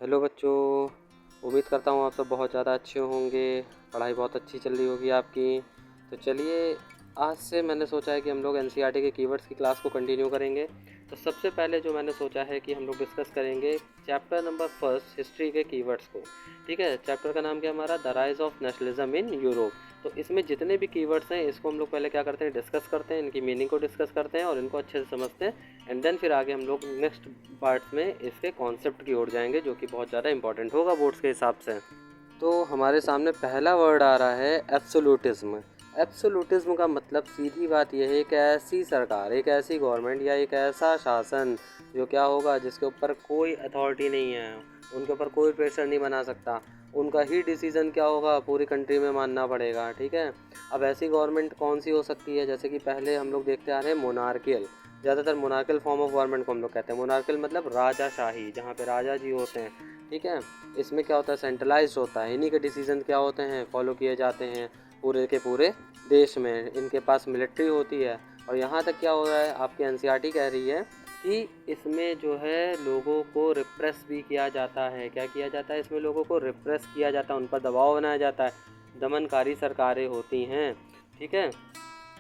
Hello बच्चों, उम्मीद करता हूँ आप सब बहुत ज़्यादा अच्छे होंगे। पढ़ाई बहुत अच्छी चल रही होगी आपकी। तो चलिए, आज से मैंने सोचा है कि हम लोग एनसीईआरटी के कीवर्ड्स की क्लास को कंटिन्यू करेंगे। तो सबसे पहले जो मैंने सोचा है कि हम लोग डिस्कस करेंगे चैप्टर नंबर फर्स्ट, हिस्ट्री के कीवर्ड्स को। ठीक है, चैप्टर का नाम क्या हमारा, the rise of nationalism in Europe. तो इसमें जितने भी कीवर्ड्स हैं इसको हम लोग पहले क्या करते हैं, डिस्कस करते हैं, इनकी मीनिंग को डिस्कस करते हैं और इनको अच्छे से समझते हैं। एंड देन फिर आगे हम लोग नेक्स्ट पार्ट में इसके कॉन्सेप्ट की ओर जाएंगे, जो कि बहुत ज़्यादा इंपॉर्टेंट होगा बोर्ड्स के हिसाब से। तो हमारे सामने पहला वर्ड आ रहा है एब्सोल्यूटिज्म। एब्सोल्यूटिज्म का मतलब सीधी बात यह है, एक ऐसी सरकार, एक ऐसी गवर्नमेंट या एक ऐसा शासन जो क्या होगा, जिसके ऊपर कोई अथॉरिटी नहीं है, उनके ऊपर कोई प्रेशर नहीं बना सकता, उनका ही डिसीज़न क्या होगा पूरी कंट्री में मानना पड़ेगा। ठीक है, अब ऐसी गवर्नमेंट कौन सी हो सकती है, जैसे कि पहले हम लोग देखते आ रहे हैं मोनार्कियल। ज़्यादातर मोनार्कियल फॉर्म ऑफ गवर्नमेंट को हम लोग कहते हैं। मोनार्कियल मतलब राजाशाही, जहाँ पे राजा जी होते हैं। ठीक है, इसमें क्या होता है, सेंट्रलाइज्ड होता है, इन्हीं के डिसीजन क्या होते हैं, फॉलो किए जाते हैं पूरे के पूरे देश में। इनके पास मिलिट्री होती है। और यहाँ तक क्या हो रहा है, आपकी एनसीईआरटी कह रही है कि इसमें जो है लोगों को रिप्रेस भी किया जाता है। क्या किया जाता है, इसमें लोगों को रिप्रेस किया जाता है, उन पर दबाव बनाया जाता है, दमनकारी सरकारें होती हैं। ठीक है,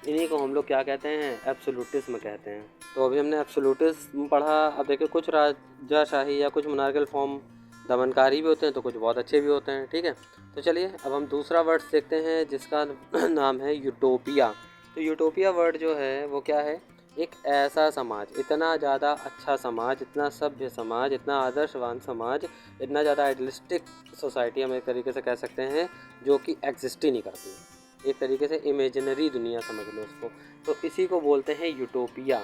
इन्हीं को हम लोग क्या कहते हैं, एब्सोल्यूटिज्म कहते हैं। तो अभी हमने एब्सोल्यूटिज्म पढ़ा। अब देखिए, कुछ राजाशाही या कुछ मोनार्कियल फॉर्म दमनकारी भी होते हैं, तो कुछ बहुत अच्छे भी होते हैं। ठीक है, तो चलिए अब हम दूसरा वर्ड देखते हैं, जिसका नाम है यूटोपिया। तो यूटोपिया वर्ड जो है वो क्या है, एक ऐसा समाज, इतना ज़्यादा अच्छा समाज, इतना सभ्य समाज, इतना आदर्शवान समाज, इतना ज़्यादा आइडियलिस्टिक सोसाइटी हम एक तरीके से कह सकते हैं, जो कि एग्जिस्ट ही नहीं करती है। एक तरीके से इमेजिनरी दुनिया समझ लो उसको। तो इसी को बोलते हैं यूटोपिया।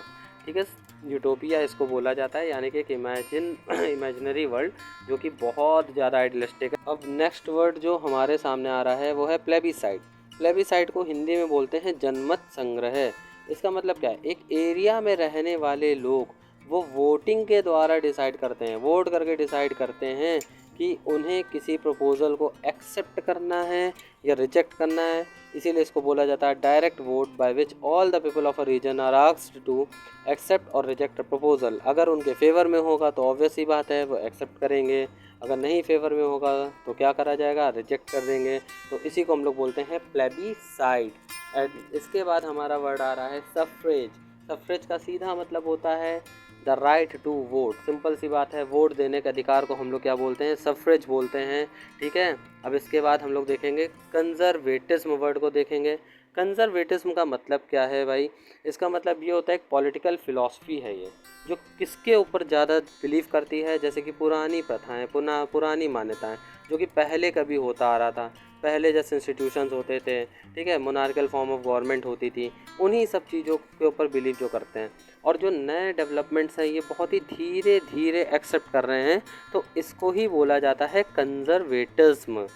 ठीक है, यूटोपिया इसको बोला जाता है, यानी कि एक इमेजिनरी वर्ल्ड जो कि बहुत ज़्यादा आइडियलिस्टिक है। अब नेक्स्ट वर्ड जो हमारे सामने आ रहा है वो है प्लेबिसाइड। प्लेबिसाइड को हिंदी में बोलते हैं जनमत संग्रह। इसका मतलब क्या है, एक एरिया में रहने वाले लोग वो वोटिंग के द्वारा डिसाइड करते हैं, वोट करके डिसाइड करते हैं कि उन्हें किसी प्रपोज़ल को एक्सेप्ट करना है या रिजेक्ट करना है। इसीलिए इसको बोला जाता है direct vote, by which all the people of a region are asked to accept और रिजेक्ट अ प्रपोजल। अगर उनके फेवर में होगा तो ऑब्वियस ही बात है वो एक्सेप्ट करेंगे, अगर नहीं फेवर में होगा तो क्या करा जाएगा, रिजेक्ट कर देंगे। तो इसी को हम लोग बोलते हैं प्लेबिसाइड। एंड इसके बाद हमारा वर्ड आ रहा है सफ्रेज। सफ्रेज का सीधा मतलब होता है the right to vote. Simple सी बात है, वोट देने के अधिकार को हम लोग क्या बोलते हैं, सफ्रेज बोलते हैं। ठीक है, अब इसके बाद हम लोग देखेंगे कंजर्वेटिज्म वर्ड को देखेंगे। कंजर्वेटिज्म का मतलब क्या है भाई, इसका मतलब ये होता है एक पॉलिटिकल फिलॉसफी है ये, जो किसके ऊपर ज़्यादा बिलीव करती है, जैसे कि पुरानी प्रथाएं, पुरानी मान्यताएं, जो कि पहले कभी होता आ रहा था। पहले जैसे इंस्टीट्यूशंस होते थे, ठीक है, मोनार्कियल फॉर्म ऑफ गवर्नमेंट होती थी, उन्हीं सब चीज़ों के ऊपर बिलीव जो करते हैं। और जो नए डेवलपमेंट्स हैं ये बहुत ही धीरे धीरे एक्सेप्ट कर रहे हैं, तो इसको ही बोला जाता है कंजर्वेटिज्म।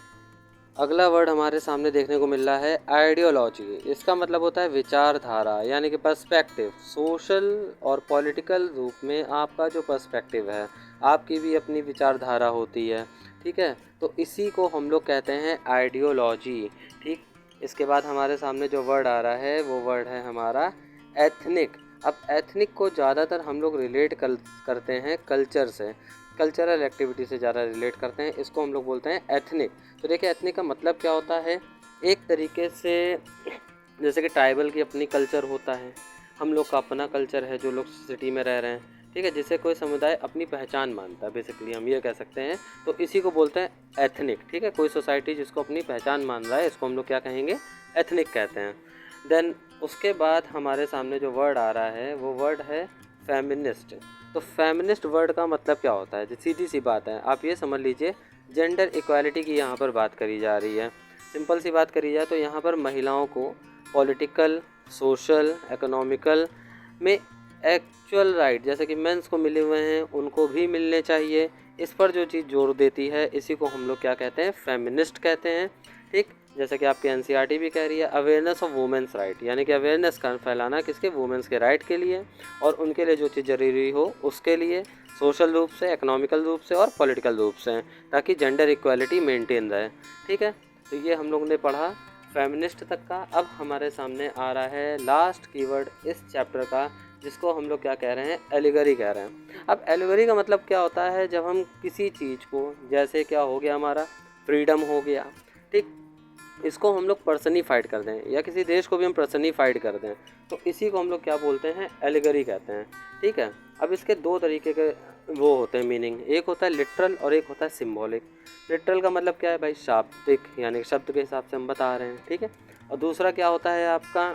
अगला वर्ड हमारे सामने देखने को मिल रहा है आइडियोलॉजी। इसका मतलब होता है विचारधारा, यानी कि पर्सपेक्टिव। सोशल और पॉलिटिकल रूप में आपका जो पर्सपेक्टिव है, आपकी भी अपनी विचारधारा होती है। ठीक है, तो इसी को हम लोग कहते हैं आइडियोलॉजी। ठीक, इसके बाद हमारे सामने जो वर्ड आ रहा है वो वर्ड है हमारा एथनिक। अब एथनिक को ज़्यादातर हम लोग रिलेट करते हैं कल्चर से, कल्चरल एक्टिविटी से ज़्यादा रिलेट करते हैं, इसको हम लोग बोलते हैं एथनिक। तो देखिए, एथनिक का मतलब क्या होता है, एक तरीके से जैसे कि ट्राइबल की अपनी कल्चर होता है, हम लोग का अपना कल्चर है जो लोग सिटी में रह रहे हैं। ठीक है, जिसे कोई समुदाय अपनी पहचान मानता है, बेसिकली हम ये कह सकते हैं। तो इसी को बोलते हैं एथनिक। ठीक है, कोई सोसाइटी जिसको अपनी पहचान मान रहा है, इसको हम लोग क्या कहेंगे, एथनिक कहते हैं। देन उसके बाद हमारे सामने जो वर्ड आ रहा है वो वर्ड है फेमिनिस्ट। तो फेमिनिस्ट वर्ड का मतलब क्या होता है, सीधी सी बात है, आप ये समझ लीजिए, जेंडर इक्वालिटी की यहाँ पर बात करी जा रही है। सिंपल सी बात करी जाए तो यहाँ पर महिलाओं को पॉलिटिकल, सोशल, इकोनॉमिकल में एक्चुअल राइट जैसे कि मेंस को मिले हुए हैं उनको भी मिलने चाहिए, इस पर जो चीज़ जोर देती है, इसी को हम लोग क्या कहते हैं, फेमिनिस्ट कहते हैं। ठीक, जैसे कि आपकी एनसीईआरटी भी कह रही है अवेयरनेस ऑफ वुमेन्स राइट, यानी कि अवेयरनेस का फैलाना किसके, वुमेन्स के राइट के लिए, और उनके लिए जो चीज़ ज़रूरी हो उसके लिए, सोशल रूप से, इकोनॉमिकल रूप से और पॉलिटिकल रूप से, ताकि जेंडर इक्वालिटी मेंटेन रहे। ठीक है, तो ये हम लोग ने पढ़ा फेमिनिस्ट तक का। अब हमारे सामने आ रहा है लास्ट कीवर्ड इस चैप्टर का, जिसको हम लोग क्या कह रहे हैं, एलिगरी कह रहे हैं। अब एलिगरी का मतलब क्या होता है, जब हम किसी चीज़ को, जैसे क्या हो गया हमारा फ्रीडम हो गया, ठीक, इसको हम लोग पर्सनीफाइड कर दें या किसी देश को भी हम पर्सनीफाइड कर दें, तो इसी को हम लोग क्या बोलते हैं, एलिगरी कहते हैं। ठीक है। अब इसके दो तरीके के वो होते हैं मीनिंग, एक होता है लिटरल और एक होता है सिम्बॉलिक। लिटरल का मतलब क्या है भाई, शाब्दिक, यानी शब्द के हिसाब से हम बता रहे हैं। ठीक है। और दूसरा क्या होता है आपका,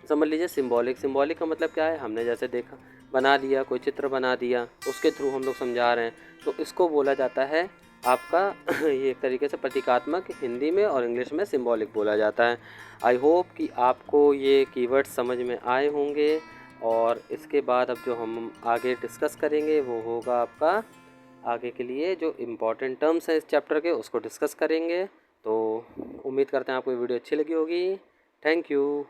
समझ लीजिए सिम्बॉलिक। सिम्बॉलिक का मतलब क्या है, हमने जैसे देखा, बना दिया, कोई चित्र बना दिया, उसके थ्रू हम लोग समझा रहे हैं, तो इसको बोला जाता है आपका ये एक तरीके से प्रतीकात्मक, हिंदी में और इंग्लिश में सिम्बॉलिक बोला जाता है। आई होप कि आपको ये कीवर्ड्स समझ में आए होंगे, और इसके बाद अब जो हम आगे डिस्कस करेंगे वो होगा आपका, आगे के लिए जो इम्पोर्टेंट टर्म्स हैं इस चैप्टर के, उसको डिस्कस करेंगे। तो उम्मीद करते हैं आपको ये वीडियो अच्छी लगी होगी। Thank you.